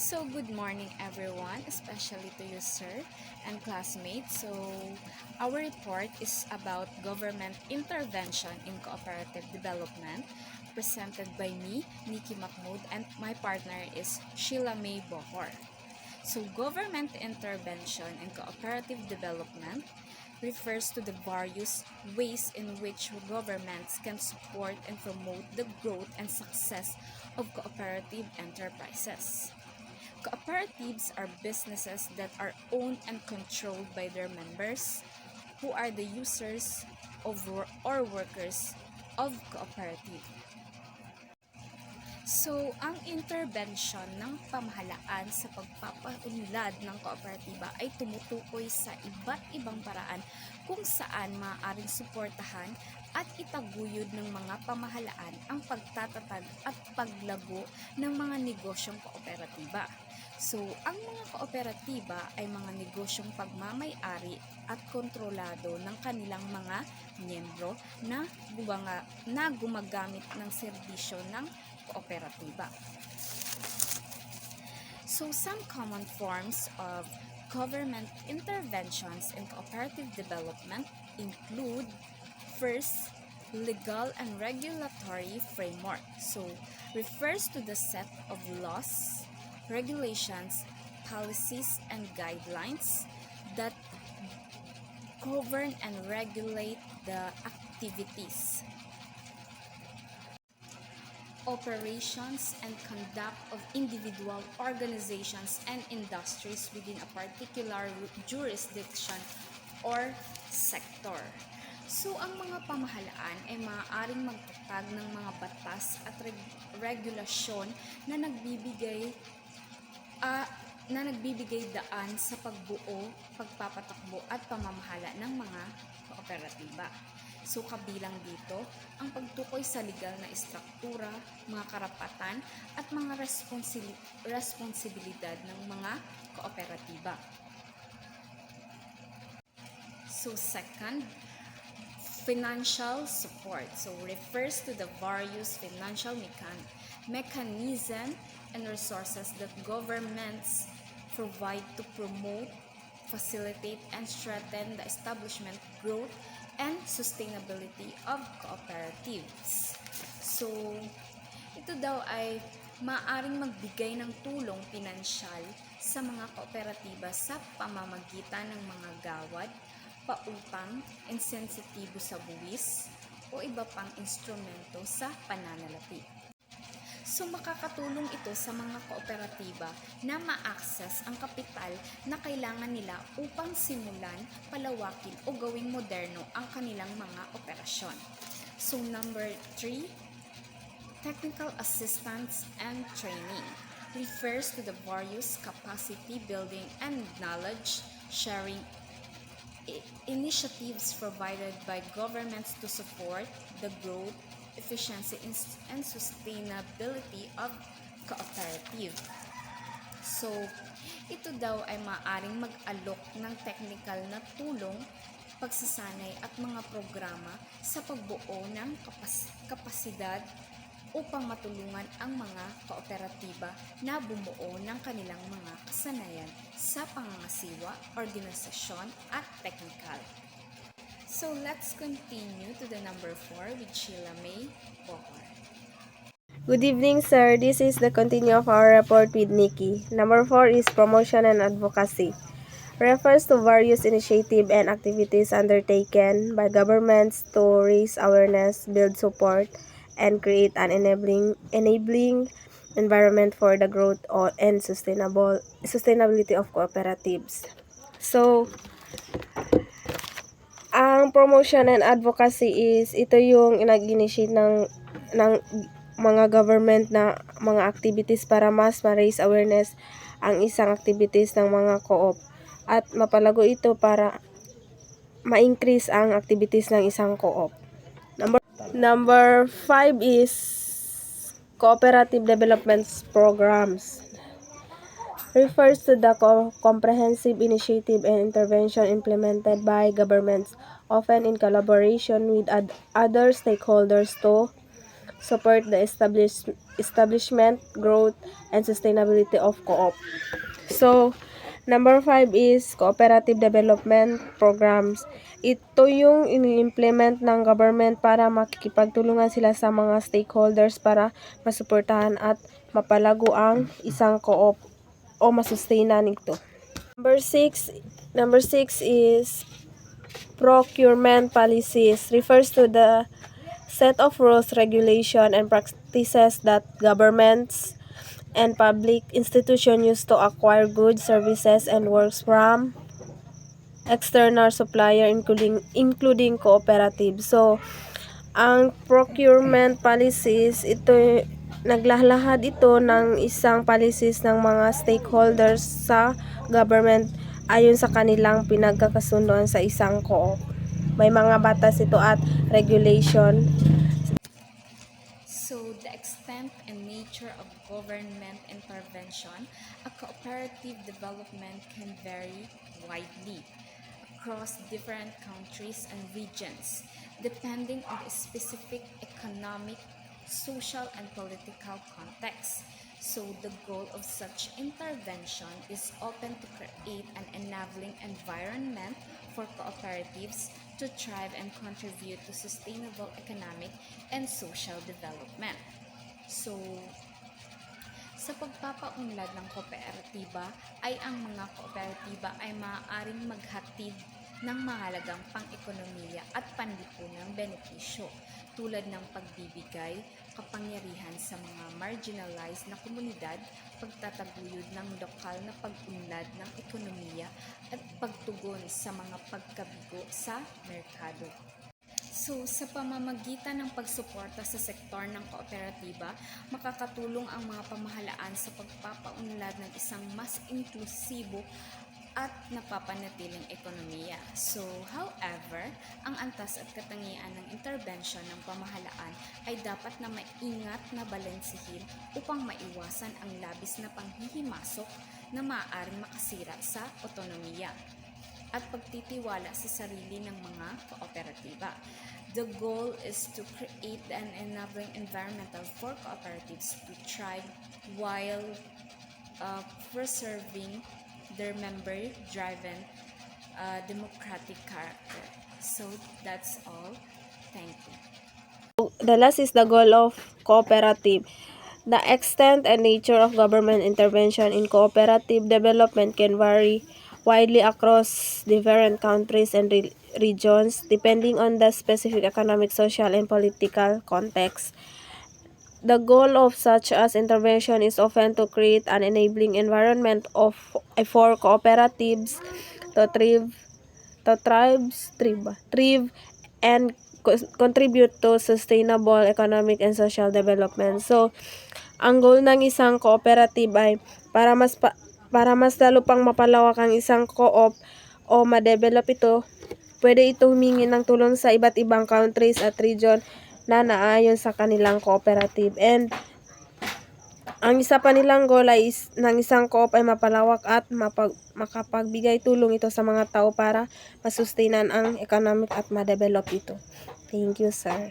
So, good morning everyone, especially to you sir and classmates. Our report is about government intervention in cooperative development presented by me, Nikki Mahmoud, and my partner is Sheila May Bohor. So, government intervention in cooperative development refers to the various ways in which governments can support and promote the growth and success of cooperative enterprises. Cooperatives are businesses that are owned and controlled by their members, who are the users of or workers of cooperative. So, ang intervention ng pamahalaan sa pagpapaunlad ng kooperatiba ay tumutukoy sa iba't ibang paraan kung saan maaaring suportahan at itaguyod ng mga pamahalaan ang pagtatatag at paglago ng mga negosyong kooperatiba. So, ang mga kooperatiba ay mga negosyong pagmamay-ari at kontrolado ng kanilang mga miyembro na gumagamit ng serbisyo ng kooperatiba. So, some common forms of government interventions in cooperative development include, first, legal and regulatory framework. So, refers to the set of laws, regulations, policies, and guidelines that govern and regulate the activities, operations, and conduct of individual organizations and industries within a particular jurisdiction or sector. So, ang mga pamahalaan ay maaaring magtatag ng mga batas at regulasyon na nagbibigay daan sa pagbuo, pagpapatakbo at pamamahala ng mga kooperatiba. So, kabilang dito ang pagtukoy sa legal na istruktura, mga karapatan at mga responsibilidad ng mga kooperatiba. So, second, financial support. So, refers to the various financial mechanism and resources that governments provide to promote, facilitate, and strengthen the establishment, growth, and sustainability of cooperatives. So, ito daw ay maaaring magbigay ng tulong pinansyal sa mga kooperatiba sa pamamagitan ng mga gawad, pautang, insensitibo sa buwis, o iba pang instrumento sa pananalapi. So, makakatulong ito sa mga kooperatiba na ma-access ang kapital na kailangan nila upang simulan, palawakin o gawing moderno ang kanilang mga operasyon. So, number 3, technical assistance and training refers to the various capacity building and knowledge sharing initiatives provided by governments to support the growth, efficiency, and sustainability of cooperative. So, ito daw ay maaaring mag-alok ng technical na tulong, pagsasanay at mga programa sa pagbuo ng kapasidad upang matulungan ang mga kooperatiba na bumuo ng kanilang mga kasanayan sa pangangasiwa, organisasyon at teknikal. So, let's continue to the number 4 with Sheila May Bohor. Good evening, sir. This is the continue of our report with Nikki. Number 4 is promotion and advocacy. Refers to various initiatives and activities undertaken by governments to raise awareness, build support, and create an enabling environment for the growth and sustainability of cooperatives. So, ang promotion and advocacy is ito yung inag-initiate ng mga government na mga activities para mas ma-raise awareness ang isang activities ng mga co-op at mapalago ito para ma-increase ang activities ng isang co-op. Number 5 is cooperative development programs. Refers to the comprehensive initiative and intervention implemented by governments, often in collaboration with other stakeholders to support the establishment, growth, and sustainability of co-op. So, number 5 is cooperative development programs. Ito yung ini-implement ng government para makikipagtulungan sila sa mga stakeholders para masuportahan at mapalago ang isang co-op o masustain ito. Number 6 is procurement policies. Refers to the set of rules, regulation, and practices that governments and public institutions use to acquire goods, services, and works from external supplier including cooperative. So, ang procurement policies, ito naglalahad ito ng isang policies ng mga stakeholders sa government ayon sa kanilang pinagkakasunduan sa isang co-op. May mga batas ito at regulation. So, the extent and nature of government intervention, a cooperative development can vary widely across different countries and regions, depending on the specific economic, social, and political context. So, the goal of such intervention is often to create an enabling environment for cooperatives to thrive and contribute to sustainable economic and social development. So, sa pagpapaunlad ng kooperatiba ay ang mga kooperatiba ay maaaring maghatid ng mahalagang pang-ekonomiya at panlipunang benepisyo tulad ng pagbibigay kapangyarihan sa mga marginalized na komunidad, pagtataguyod ng lokal na pag-unlad ng ekonomiya at pagtugon sa mga pagkabigo sa merkado. So, sa pamamagitan ng pagsuporta sa sektor ng kooperatiba, makakatulong ang mga pamahalaan sa pagpapaunlad ng isang mas inklusibo at napapanatiling ekonomiya. So, however, ang antas at katangian ng intervention ng pamahalaan ay dapat na maingat na balansehin upang maiwasan ang labis na panghihimasok na maaaring makasira sa otonomiya at pagtitiwala sa sarili ng mga kooperatiba. The goal is to create an enabling environment for cooperatives to thrive while preserving their member-driven democratic character. So that's all. Thank you. The last is the goal of cooperative. The extent and nature of government intervention in cooperative development can vary widely across different countries and regions depending on the specific economic, social, and political context. The goal of such as intervention is often to create an enabling environment for cooperatives to thrive and contribute to sustainable economic and social development. So, ang goal ng isang cooperative ay para mas lalo pang mapalawak ang isang co-op o ma-develop ito, pwede ito humingi ng tulong sa iba't ibang countries at region na naayon sa kanilang cooperative. And ang isa pa nilang goal ay ng isang co-op ay mapalawak at makapagbigay tulong ito sa mga tao para masustain ang economic at ma-develop ito. Thank you, sir.